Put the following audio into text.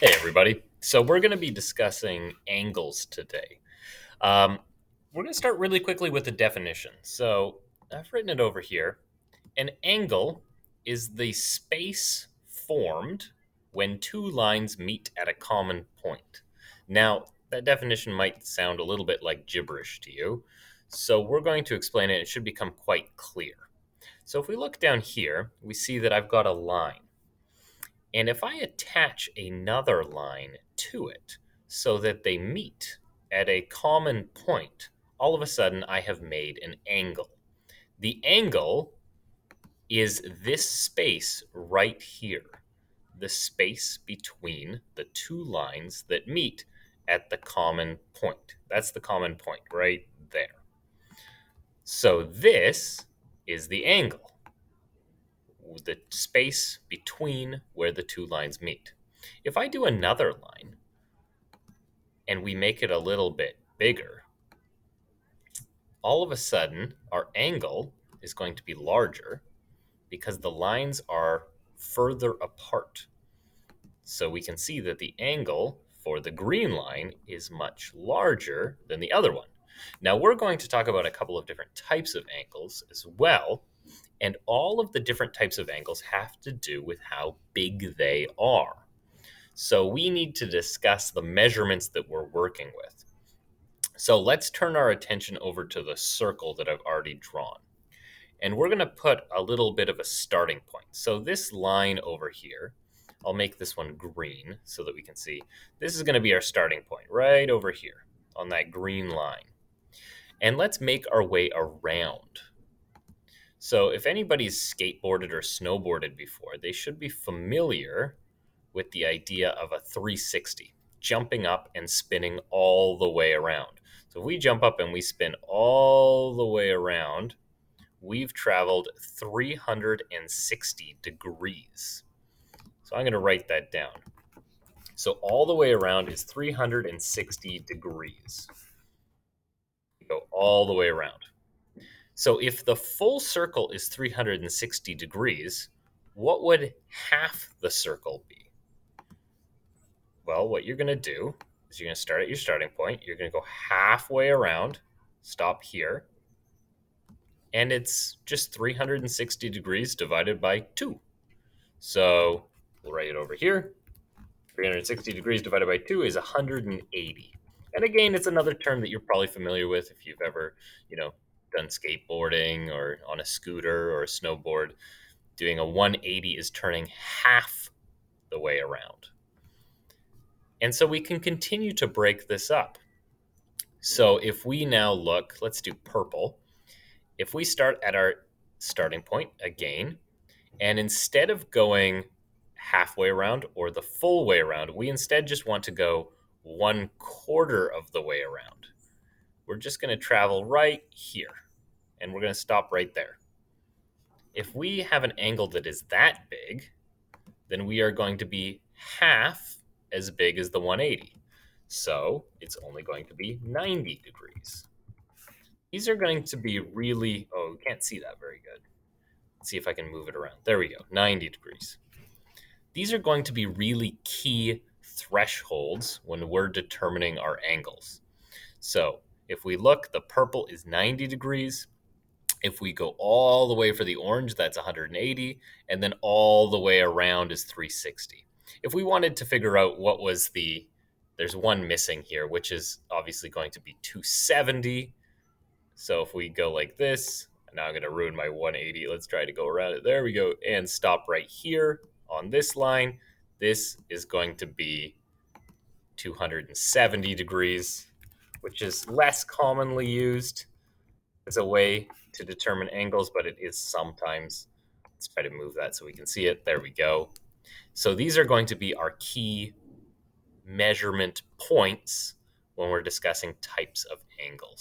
Hey, everybody. So, we're going to be discussing angles today. Um, we're going to start really quickly with the definition. So, I've written it over here. An angle is the space formed when two lines meet at a common point. Now, that definition might sound a little bit like gibberish to you. So, we're going to explain it. It should become quite clear. So, if we look down here, we see that I've got a line. And if I attach another line to it so that they meet at a common point, all of a sudden I have made an angle. The angle is this space right here, the space between the two lines that meet at the common point. That's the common point right there. So this is the angle, the space between where the two lines meet. If I do another line and we make it a little bit bigger, all of a sudden our angle is going to be larger because the lines are further apart. So we can see that the angle for the green line is much larger than the other one. Now we're going to talk about a couple of different types of angles as well, and all of the different types of angles have to do with how big they are. So we need to discuss the measurements that we're working with. So let's turn our attention over to the circle that I've already drawn. And we're going to put a little bit of a starting point. So this line over here, I'll make this one green so that we can see. This is going to be our starting point right over here on that green line. And let's make our way around. So if anybody's skateboarded or snowboarded before, they should be familiar with the idea of a 360, jumping up and spinning all the way around. So if we jump up and we spin all the way around, we've traveled 360 degrees. So I'm going to write that down. So all the way around is 360 degrees. We go all the way around. So if the full circle is 360 degrees, what would half the circle be? Well, what you're going to do is you're going to start at your starting point. You're going to go halfway around, stop here, and it's just 360 degrees divided by 2. So we'll write it over here. 360 degrees divided by 2 is 180. And again, it's another term that you're probably familiar with if you've ever, done skateboarding or on a scooter or a snowboard. Doing a 180 is turning half the way around. And so we can continue to break this up. So if we now look, let's do purple. If we start at our starting point again, and instead of going halfway around or the full way around, we instead just want to go 1/4 of the way around. We're just going to travel right here, and we're going to stop right there. If we have an angle that is that big, then we are going to be half as big as the 180. So it's only going to be 90 degrees. These are going to be really, oh, we can't see that very good. Let's see if I can move it around. There we go, 90 degrees. These are going to be really key thresholds when we're determining our angles. So if we look, the purple is 90 degrees. If we go all the way for the orange, that's 180, and then all the way around is 360. If we wanted to figure out what was there's one missing here, which is obviously going to be 270. So if we go like this, now I'm going to ruin my 180. Let's try to go around it. There we go. And stop right here on this line. This is going to be 270 degrees, which is less commonly used as a way to determine angles, but it is sometimes. Let's try to move that so we can see it. There we go. So these are going to be our key measurement points when we're discussing types of angles.